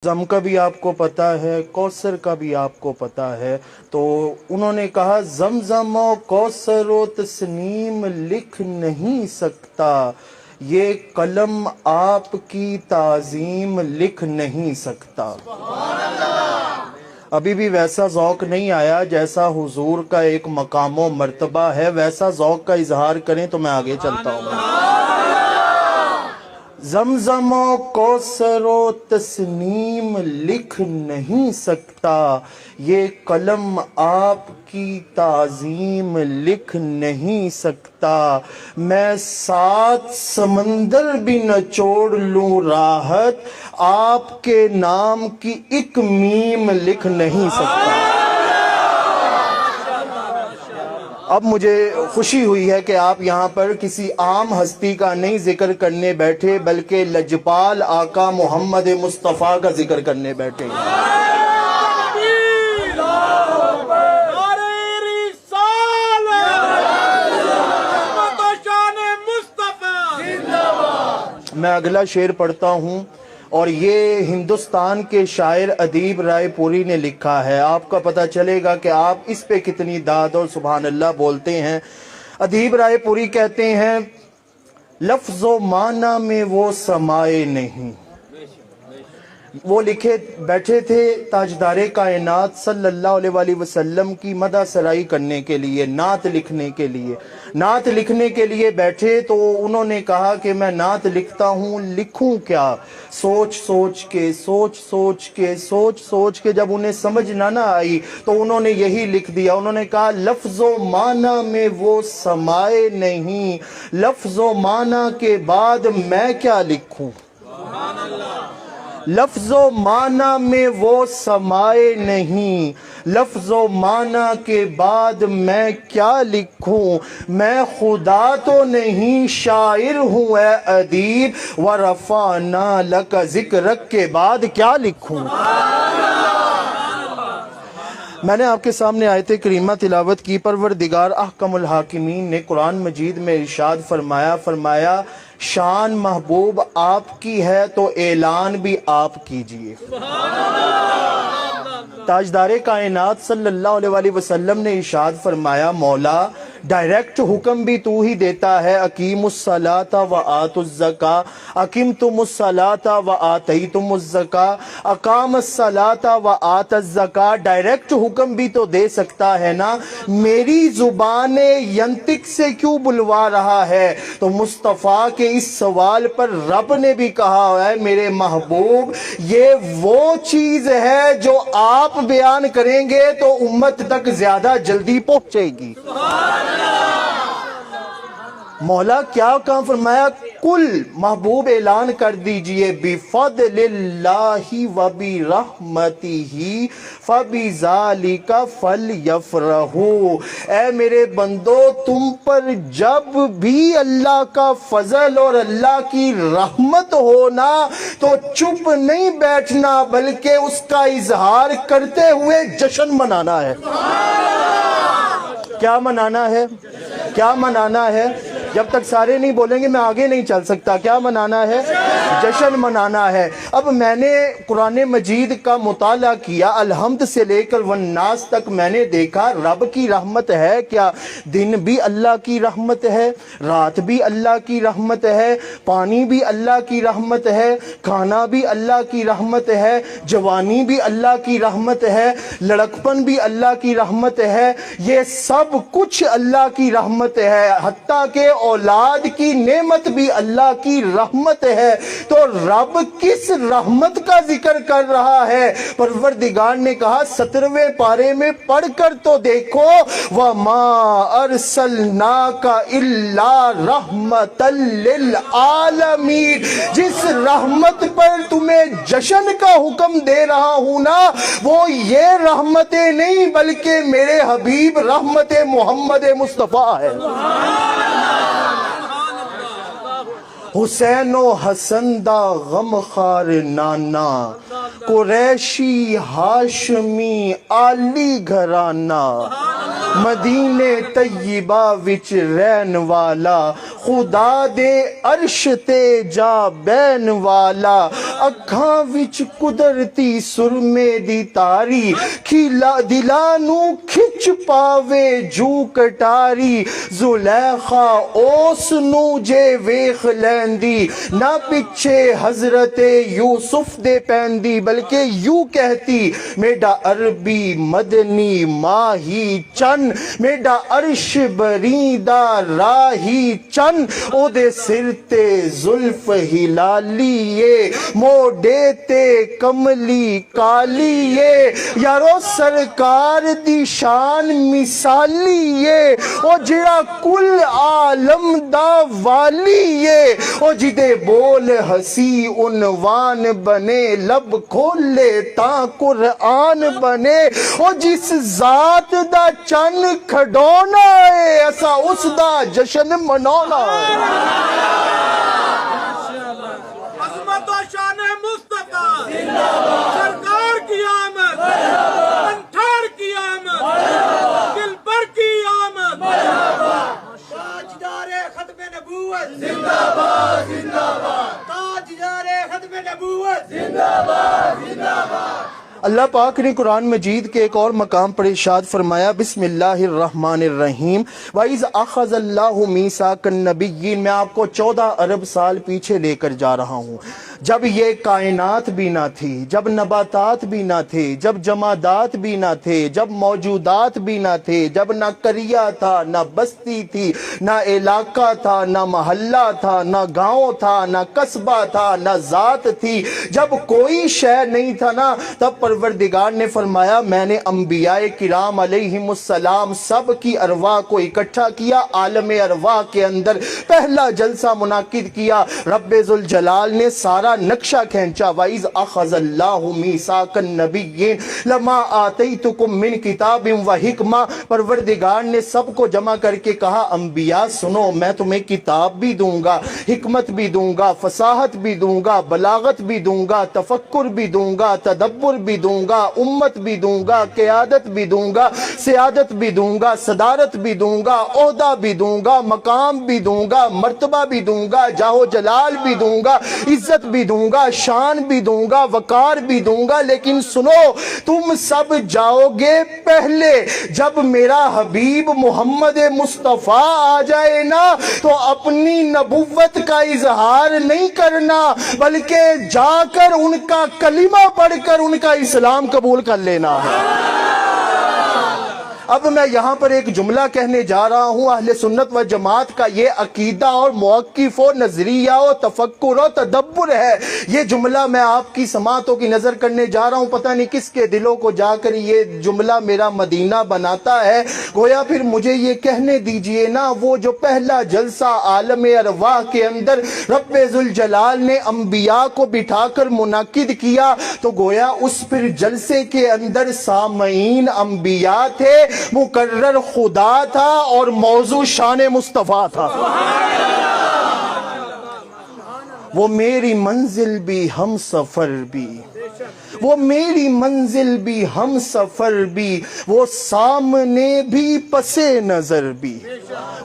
زم کا بھی آپ کو پتہ ہے، کوثر کا بھی آپ کو پتہ ہے، تو انہوں نے کہا زمزم و کوثر و تسنیم لکھ نہیں سکتا، یہ قلم آپ کی تعظیم لکھ نہیں سکتا۔ ابھی بھی ویسا ذوق نہیں آیا جیسا حضور کا ایک مقام و مرتبہ ہے، ویسا ذوق کا اظہار کریں تو میں آگے چلتا ہوں۔ زمزم و کوثر و تسنیم لکھ نہیں سکتا، یہ قلم آپ کی تعظیم لکھ نہیں سکتا، میں 7 سمندر بھی نچوڑ لوں راحت، آپ کے نام کی ایک میم لکھ نہیں سکتا۔ اب مجھے خوشی ہوئی ہے کہ آپ یہاں پر کسی عام ہستی کا نہیں ذکر کرنے بیٹھے بلکہ لجپال آقا محمد مصطفیٰ کا ذکر کرنے بیٹھے ہیں۔ میں اگلا شعر پڑھتا ہوں اور یہ ہندوستان کے شاعر ادیب رائے پوری نے لکھا ہے۔ آپ کا پتہ چلے گا کہ آپ اس پہ کتنی داد اور سبحان اللہ بولتے ہیں۔ ادیب رائے پوری کہتے ہیں لفظ و معنی میں وہ سمائے نہیں۔ وہ لکھے بیٹھے تھے تاجدار کائنات صلی اللہ علیہ وآلہ وسلم کی مدح سرائی کرنے کے لیے، نعت لکھنے کے لیے۔ نعت لکھنے کے لیے بیٹھے تو انہوں نے کہا کہ میں نعت لکھتا ہوں، لکھوں کیا؟ سوچ سوچ کے جب انہیں سمجھ نہ آئی تو انہوں نے یہی لکھ دیا۔ انہوں نے کہا لفظ و معنی میں وہ سمائے نہیں، لفظ و معنی کے بعد میں کیا لکھوں؟ لفظ و معنی میں وہ سمائے نہیں، لفظ و معنی کے بعد میں کیا لکھوں؟ میں خدا تو نہیں شاعر ہوں اے ادیب، ورفعنا لک ذکرک کے بعد کیا لکھوں؟ میں نے آپ کے سامنے آیت کریمہ تلاوت کی۔ پروردگار احکم الحاکمین نے قرآن مجید میں ارشاد فرمایا شان محبوب آپ کی ہے تو اعلان بھی آپ کیجئے۔ تاجدار کائنات صلی اللہ علیہ وآلہ وسلم نے ارشاد فرمایا مولا ڈائریکٹ حکم بھی تو ہی دیتا ہے، اقیموا الصلاۃ وآتوا الزکاۃ، اقمتم الصلاۃ وآتیتم الزکاۃ، اقام الصلاۃ وآتى الزکاۃ، ڈائریکٹ حکم بھی تو دے سکتا ہے نا، میری زبان ینطق سے کیوں بلوا رہا ہے؟ تو مصطفیٰ کے اس سوال پر رب نے بھی کہا ہے میرے محبوب یہ وہ چیز ہے جو آپ بیان کریں گے تو امت تک زیادہ جلدی پہنچے گی۔ مولا کیا کام فرمایا؟ کل محبوب اعلان کر دیجئے بفضل اللہ وبرحمتہ فبذالک فلیفرحوا، اے میرے بندو تم پر جب بھی اللہ کا فضل اور اللہ کی رحمت ہونا تو چپ نہیں بیٹھنا بلکہ اس کا اظہار کرتے ہوئے جشن منانا ہے۔ کیا منانا ہے؟ کیا منانا ہے؟ جب تک سارے نہیں بولیں گے میں آگے نہیں چل سکتا۔ کیا منانا ہے؟ جشن منانا ہے۔ اب میں نے قرآن مجید کا مطالعہ کیا، الحمد سے لے کر والناس تک میں نے دیکھا رب کی رحمت ہے کیا؟ دن بھی اللہ کی رحمت ہے، رات بھی اللہ کی رحمت ہے، پانی بھی اللہ کی رحمت ہے، کھانا بھی اللہ کی رحمت ہے، جوانی بھی اللہ کی رحمت ہے، لڑکپن بھی اللہ کی رحمت ہے، یہ سب کچھ اللہ کی رحمت ہے، حتیٰ کہ اولاد کی نعمت بھی اللہ کی رحمت ہے۔ تو رب کس رحمت کا ذکر کر رہا ہے؟ پروردگار نے کہا 17ویں پارے میں پڑھ کر تو دیکھو وَمَا أَرْسَلْنَاكَ إِلَّا رَحْمَةً لِلْعَالَمِينَ، جس رحمت پر تمہیں جشن کا حکم دے رہا ہوں نا وہ یہ رحمتیں نہیں بلکہ میرے حبیب رحمت محمد مصطفیٰ ہے۔ حسین و حسن دا غم خار نانا، قریشی ہاشمی عالی گھرانہ، مدینے طیبہ وچ رہن والا، خدا دے عرش تے جا بین والا، ਅੱਖਾਂ ਵਿੱਚ ਕੁਦਰਤੀ ਸੁਰਮੇ ਦੀ ਤਾਰੀ, ਖਿਲਾ ਦਿਲਾਂ ਨੂੰ ਖਿੱਚ ਪਾਵੇ ਜੂ ਕਟਾਰੀ। ਜ਼ੁਲੈਖਾ ਉਸ ਨੂੰ ਜੇ ਵੇਖ ਲੈਂਦੀ, ਨਾ ਪਿੱਛੇ حضرت یوسف دے پہندی بلکہ یوں کہتی میڈا عربی مدنی ماہی چن، میڈا عرش بریندہ راہی چن، او دے سر تے زلف ہلالیے، موڈے تے کملی کالیے، یارو سرکار دی شان مثالیے، او جڑا کل عالم دا والیے، او جدے بول ہسی عنوان بنے، لب کھولے تاں قرآن بنے، او جس ذات دا چن کھڈونا ہے ایسا اس دا جشن منونا ہے۔ عظمت و شان مصطفیٰ سرکار کی آمد، انٹھار کی آمد، دل پر کی آمد، تاجدار ختم نبوت زندہ باد زندہ باد، تاجدار ختم نبوت زندہ باد زندہ باد۔ اللہ پاک نے قرآن مجید کے ایک اور مقام پر ارشاد فرمایا، بسم اللہ الرحمن الرحیم، وَإِذْ أَخَذَ اللَّهُ مِيثَاقَ النَّبِيِّينَ۔ میں آپ کو 14 ارب سال پیچھے لے کر جا رہا ہوں، جب یہ کائنات بھی نہ تھی، جب نباتات بھی نہ تھے، جب جمادات بھی نہ تھے، جب موجودات بھی نہ تھے، جب نہ قریہ تھا، نہ بستی تھی، نہ علاقہ تھا، نہ محلہ تھا، نہ گاؤں تھا، نہ قصبہ تھا، نہ ذات تھی، جب کوئی شے نہیں تھا نا، تب پروردگار نے فرمایا میں نے انبیاء کرام علیہم السلام سب کی ارواح کو اکٹھا کیا، عالم ارواح کے اندر پہلا جلسہ منعقد کیا، رب ذوالجلال نے سارا نقشہ کھینچا، وَإِذْ أَخَذَ اللَّهُ مِيثَاقَ النَّبِيِّينَ لَمَا آتَيْتُكُم مِّن كِتَابٍ وَحِکْمَةٍ۔ پروردگار نے سب کو جمع کر کے کہا انبیاء سنو، میں تمہیں کتاب بھی دوں گا، حکمت بھی دوں گا، فصاحت بھی دوں گا، بلاغت بھی دوں گا، تفکر بھی دوں گا، تدبر بھی دوں گا، امت بھی دوں گا، قیادت بھی دوں گا، سیادت بھی دوں گا، صدارت بھی دوں گا، عہدہ بھی دوں گا، مقام بھی دوں گا، مرتبہ بھی دوں گا، جاہ و جلال بھی دوں گا، عزت بھی دوں گا، شان بھی دوں گا، وقار بھی دوں گا، لیکن سنو تم سب جاؤ گے پہلے جب میرا حبیب محمد مصطفیٰ آ جائے نا تو اپنی نبوت کا اظہار نہیں کرنا بلکہ جا کر ان کا کلمہ پڑھ کر ان کا اسلام قبول کر لینا ہے۔ اب میں یہاں پر ایک جملہ کہنے جا رہا ہوں، اہل سنت و جماعت کا یہ عقیدہ اور موقف و نظریہ و تفکر و تدبر ہے۔ یہ جملہ میں آپ کی سماعتوں کی نظر کرنے جا رہا ہوں، پتہ نہیں کس کے دلوں کو جا کر یہ جملہ میرا مدینہ بناتا ہے۔ گویا پھر مجھے یہ کہنے دیجئے نا، وہ جو پہلا جلسہ عالم ارواح کے اندر رب ذوالجلال نے انبیاء کو بٹھا کر منعقد کیا تو گویا اس پھر جلسے کے اندر سامعین انبیاء تھے، مقرر خدا تھا اور موضوع شان مصطفیٰ تھا۔ وہ میری منزل بھی ہم سفر بھی، وہ میری منزل بھی ہم سفر بھی، وہ سامنے بھی پس نظر بھی،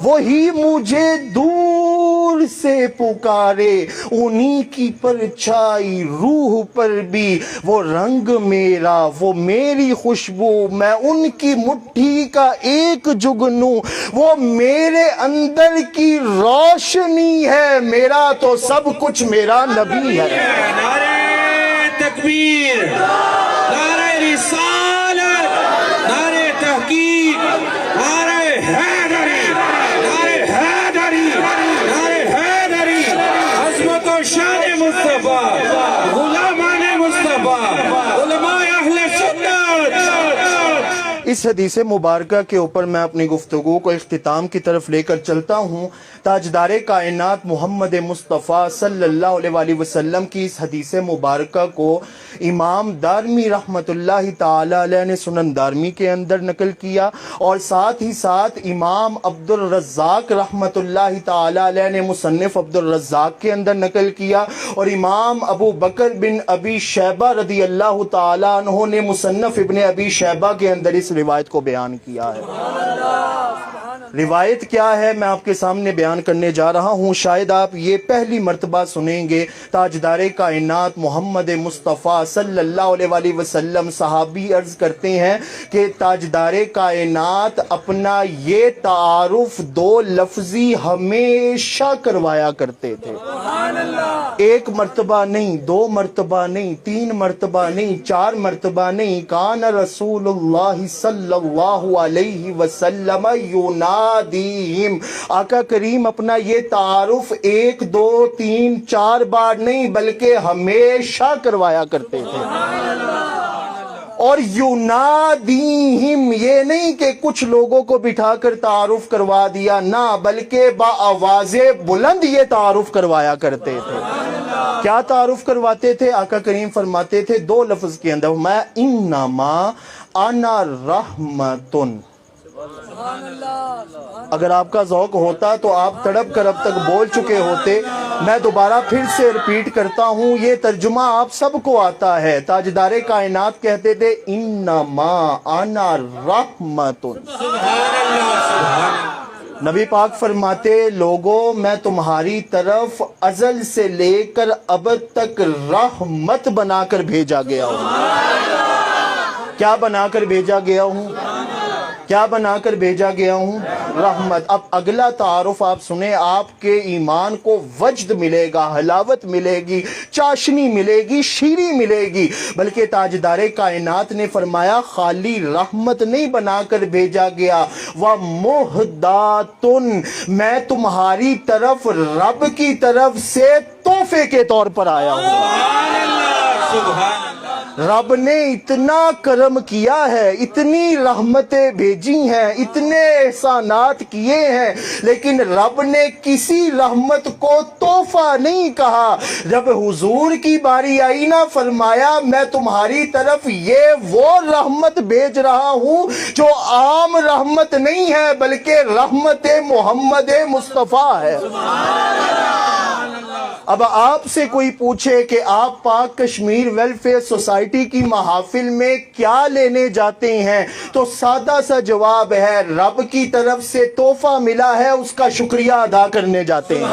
وہی مجھے دور سے پکارے، انہی کی پرچھائی روح پر بھی، وہ رنگ میرا وہ میری خوشبو، میں ان کی مٹھی کا ایک جگنو، وہ میرے اندر کی روشنی ہے، میرا تو سب کچھ میرا نبی ہے۔ نعرہ تکبیر، نعرہ رسالت، نعرہ تحقیق، نعرہ حیدری، نعرہ حیدری، نعرہ حیدری، عظمت و شان مصطفیٰ، غلامان مصطفیٰ، علماء اہل سنت۔ اس حدیث مبارکہ کے اوپر میں اپنی گفتگو کو اختتام کی طرف لے کر چلتا ہوں۔ تاجدار کائنات محمد مصطفیٰ صلی اللہ علیہ وآلہ وسلم کی اس حدیث مبارکہ کو امام دارمی رحمت اللہ تعالی علیہ نے سنن دارمی کے اندر نقل کیا، اور ساتھ ہی ساتھ امام عبد الرزاق رحمت اللہ تعالی علیہ نے مصنف عبد الرزاق کے اندر نقل کیا، اور امام ابو بکر بن ابی شیبہ رضی اللہ تعالی عنہ نے مصنف ابن ابی شیبہ کے اندر اس روایت کو بیان کیا ہے۔ روایت کیا ہے میں آپ کے سامنے بیان کرنے جا رہا ہوں، شاید آپ یہ پہلی مرتبہ سنیں گے۔ تاجدار کائنات محمد مصطفیٰ صلی اللہ علیہ وآلہ وسلم صحابی عرض کرتے ہیں کہ تاجدار کائنات اپنا یہ تعارف 2 لفظی ہمیشہ کروایا کرتے تھے، ایک مرتبہ نہیں، 2 مرتبہ نہیں، 3 مرتبہ نہیں، 4 مرتبہ نہیں۔ کان رسول اللہ صلی اللہ علیہ وسلم ینادیہم، آقا کریم اپنا یہ تعارف 1 2 3 4 بار نہیں بلکہ ہمیشہ کروایا کرتے تھے۔ اور ینادیہم یہ نہیں کہ کچھ لوگوں کو بٹھا کر تعارف کروا دیا، نہ بلکہ بآواز بلند یہ تعارف کروایا کرتے تھے۔ کیا تعارف کرواتے تھے؟ آقا کریم فرماتے تھے 2 لفظ کے اندر، میں انما انا رحمتن۔ اگر آپ کا ذوق ہوتا تو آپ تڑپ کر اب تک بول چکے ہوتے، میں دوبارہ پھر سے ریپیٹ کرتا ہوں، یہ ترجمہ آپ سب کو آتا ہے۔ تاجدار کائنات کہتے تھے انما انا رحمتن۔ نبی پاک فرماتے لوگوں میں تمہاری طرف ازل سے لے کر ابد تک رحمت بنا کر بھیجا گیا ہوں۔ کیا بنا کر بھیجا گیا ہوں؟ کیا بنا کر بھیجا گیا ہوں؟ رحمت۔ اب اگلا تعارف آپ سنیں، آپ کے ایمان کو وجد ملے گا، حلاوت ملے گی، چاشنی ملے گی، شیریں ملے گی۔ بلکہ تاجدار کائنات نے فرمایا خالی رحمت نہیں بنا کر بھیجا گیا، وَمُهْدَاتٌ، میں تمہاری طرف رب کی طرف سے تحفے کے طور پر آیا ہوں۔ سبحان اللہ، سبحان اللہ۔ رب نے اتنا کرم کیا ہے، اتنی رحمتیں بھیجی ہیں، اتنے احسانات کیے ہیں، لیکن رب نے کسی رحمت کو تحفہ نہیں کہا۔ جب حضور کی باری آئی نا، فرمایا میں تمہاری طرف یہ وہ رحمت بھیج رہا ہوں جو عام رحمت نہیں ہے بلکہ رحمت محمد مصطفیٰ ہے۔ اب آپ سے کوئی پوچھے کہ آپ پاک کشمیر ویلفیئر سوسائٹی کی محافل میں کیا لینے جاتے ہیں، تو سادہ سا جواب ہے رب کی طرف سے تحفہ ملا ہے، اس کا شکریہ ادا کرنے جاتے ہیں۔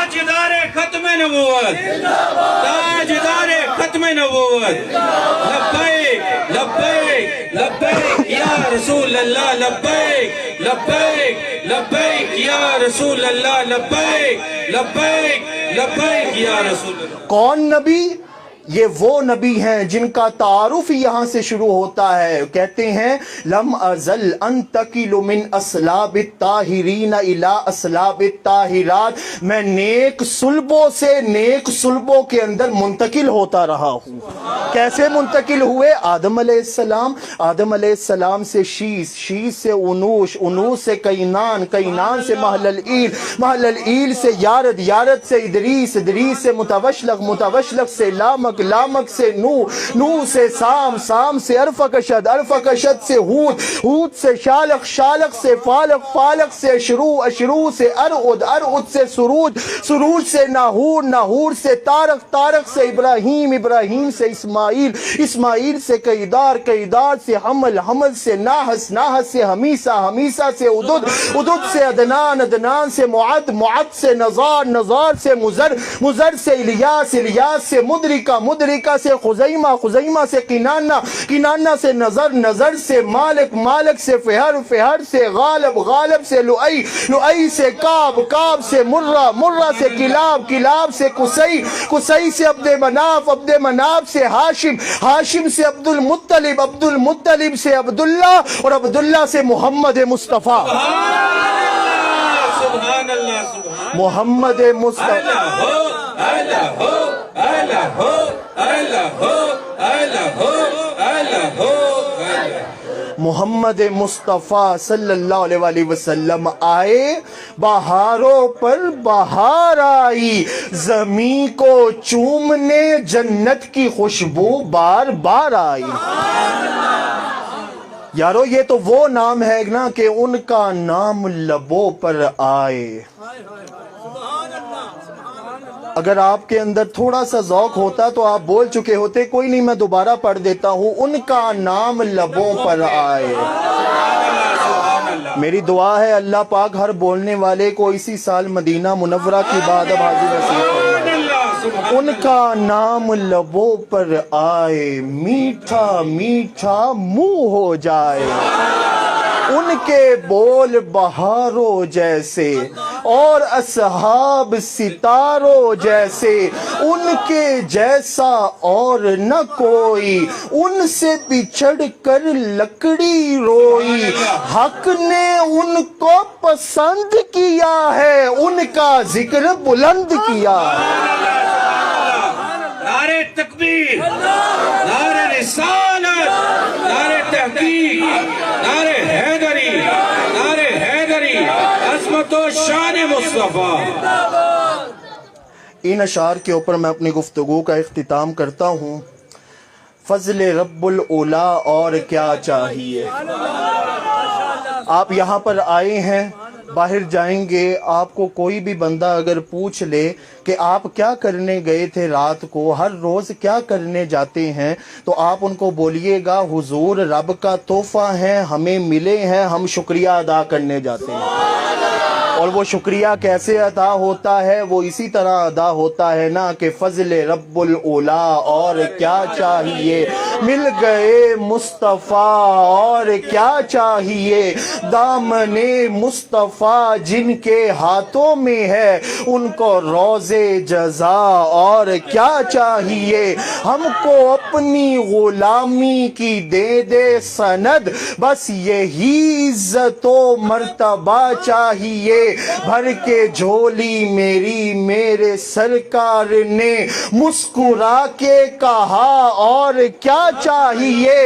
تاجدار ختم نبوت، تاجدار ختم نبوت، لبیک لبیک لبیک یا رسول اللہ، لبیک لبیک لبیک یا رسول اللہ، لبیک لبیک لبیک یا رسول اللہ۔ کون نبی؟ یہ وہ نبی ہیں جن کا تعارف یہاں سے شروع ہوتا ہے۔ کہتے ہیں لم ازل انتقل من اسلاب الطاہرین الی اسلاب الطاہرات، میں نیک صلبوں سے نیک صلبوں کے اندر منتقل ہوتا رہا ہوں۔ کیسے منتقل ہوئے؟ آدم علیہ السلام، آدم علیہ السلام سے شیس، شیس سے انوش، انوش سے کینان، کینان سے مہللئیل، مہللئیل سے یارد، یارد سے ادریس، ادریس سے متوشلق، متوشلق سے لامک، لامک سے نوح، نوح سے سام، سام سے ارفقشد، ارفقشد سے ہود، ہود سے شالق، شالق سے فالق، فالق سے اشرو، اشرو سے ارعد، ارعد سے سروج، سروج سے ناہور، ناہور سے تارق، تارق سے ابراہیم، ابراہیم سے اسماعیل، اسماعیل سے قیدار، قیدار سے حمل، حمل سے ناحس، ناحس سے حمیسہ، حمیسہ سے عدد، عدد سے عدنان، عدنان سے معد، معد سے نظار، نظار سے مزر، مزر سے الیاس، الیاس سے مدرکہ، مدرکہ سے خزیمہ، خزیمہ سے قنانہ، قنانہ سے نظر، نظر سے مالک، مالک سے فہر، فہر سے غالب، غالب سے لؤی، لؤی سے کعب، کعب سے مرہ، مرہ سے کلاب، کلاب سے قصی، قصی سے عبد مناف، عبد مناف سے ہاشم، ہاشم سے عبد المطلب، عبد المطلب سے عبداللہ، اور عبداللہ سے محمد مصطفیٰ۔ سبحان اللہ، سبحان محمد مصطفیٰ۔ اللہ ہو، اللہ ہو، اللہ ہو، اللہ ہو، اللہ ہو، اللہ ہو۔ محمد مصطفیٰ صلی اللہ علیہ وآلہ وسلم آئے، بہاروں پر بہار آئی، زمین کو چومنے جنت کی خوشبو بار بار آئی۔ یارو یہ تو وہ نام ہے نا کہ ان کا نام لبوں پر آئے۔ اگر آپ کے اندر تھوڑا سا ذوق ہوتا تو آپ بول چکے ہوتے، کوئی نہیں میں دوبارہ پڑھ دیتا ہوں، ان کا نام لبوں پر آئے۔ میری دعا ہے اللہ پاک ہر بولنے والے کو اسی سال مدینہ منورہ کی بعد اب حاضر نصیب فرمائے۔ ان کا نام لبوں پر آئے، میٹھا میٹھا منہ ہو جائے، ان کے بول بہاروں جیسے اور اصحاب ستاروں جیسے، ان کے جیسا اور نہ کوئی، ان سے بچھڑ کر لکڑی روئی، حق نے ان کو پسند کیا ہے، ان کا ذکر بلند کیا ہے۔ نعرہ تکبیر، نعرہ رسالت، نعرہ تحقیق، نعرہ حیدری، نعرہ حیدری، عظمت و شان مصطفیٰ۔ ان اشعار کے اوپر میں اپنی گفتگو کا اختتام کرتا ہوں۔ فضل رب الاولا اور کیا چاہیے۔ آپ یہاں پر آئے ہیں، باہر جائیں گے، آپ کو کوئی بھی بندہ اگر پوچھ لے کہ آپ کیا کرنے گئے تھے رات کو، ہر روز کیا کرنے جاتے ہیں، تو آپ ان کو بولیے گا حضور رب کا تحفہ ہے، ہمیں ملے ہیں، ہم شکریہ ادا کرنے جاتے ہیں۔ اور وہ شکریہ کیسے ادا ہوتا ہے؟ وہ اسی طرح ادا ہوتا ہے نا کہ فضل رب الاولا اور کیا چاہیے، مل گئے مصطفیٰ اور کیا چاہیے، دامن مصطفیٰ جن کے ہاتھوں میں ہے، ان کو روز جزا اور کیا چاہیے، ہم کو اپنی غلامی کی دے دے سند، بس یہی عزت و مرتبہ چاہیے، بھر کے جھولی میری میرے سرکار نے مسکرا کے کہا اور کیا چاہیے،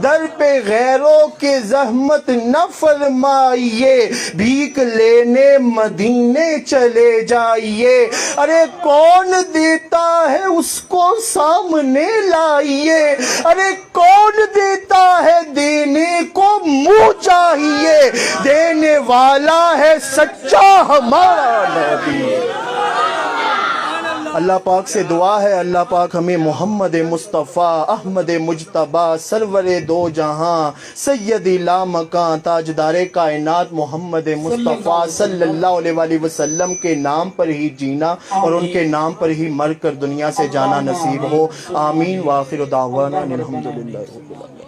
در پہ غیروں کے زحمت نہ فرمائیے، بھیک لینے مدینے چلے جائیے، ارے کون دیتا ہے اس کو سامنے لائیے، ارے کون دیتا ہے دینے کو منہ چاہیے، دینے والا ہے سچا ہمارا نبی۔ اللہ پاک سے دعا ہے اللہ پاک ہمیں محمد مصطفیٰ احمد مجتبیٰ سرور دو جہاں سید لامکاں تاجدار کائنات محمد مصطفیٰ صلی اللہ علیہ وآلہ وسلم کے نام پر ہی جینا اور ان کے نام پر ہی مر کر دنیا سے جانا نصیب ہو۔ آمین۔ وآخر دعوانا الحمدللہ رب العالمین۔